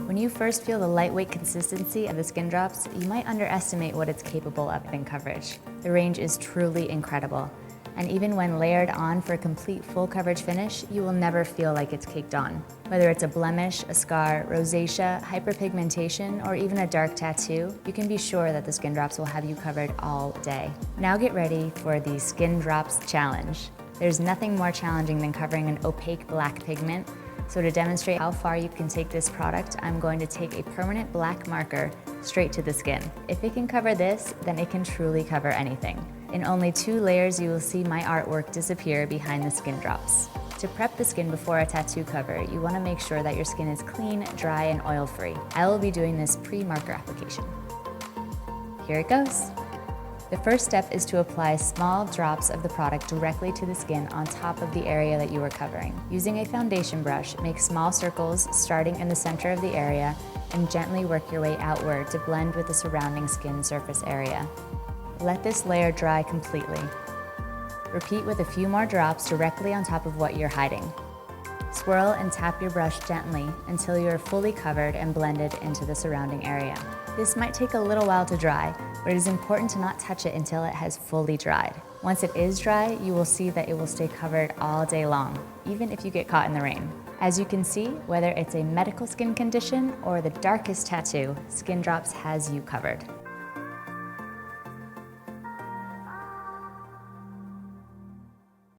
When you first feel the lightweight consistency of the skin drops, you might underestimate what it's capable of in coverage. The range is truly incredible. And even when layered on for a complete full coverage finish, you will never feel like it's caked on. Whether it's a blemish, a scar, rosacea, hyperpigmentation, or even a dark tattoo, you can be sure that the skin drops will have you covered all day. Now get ready for the Skin Drops Challenge. There's nothing more challenging than covering an opaque black pigment. So to demonstrate how far you can take this product, I'm going to take a permanent black marker straight to the skin. If it can cover this, then it can truly cover anything. In only 2 layers, you will see my artwork disappear behind the skin drops. To prep the skin before a tattoo cover, you want to make sure that your skin is clean, dry, and oil-free. I will be doing this pre-marker application. Here it goes. The first step is to apply small drops of the product directly to the skin on top of the area that you are covering. Using a foundation brush, make small circles starting in the center of the area and gently work your way outward to blend with the surrounding skin surface area. Let this layer dry completely. Repeat with a few more drops directly on top of what you're hiding. Swirl and tap your brush gently until you are fully covered and blended into the surrounding area. This might take a little while to dry, but it is important to not touch it until it has fully dried. Once it is dry, you will see that it will stay covered all day long, even if you get caught in the rain. As you can see, whether it's a medical skin condition or the darkest tattoo, Skin Drops has you covered.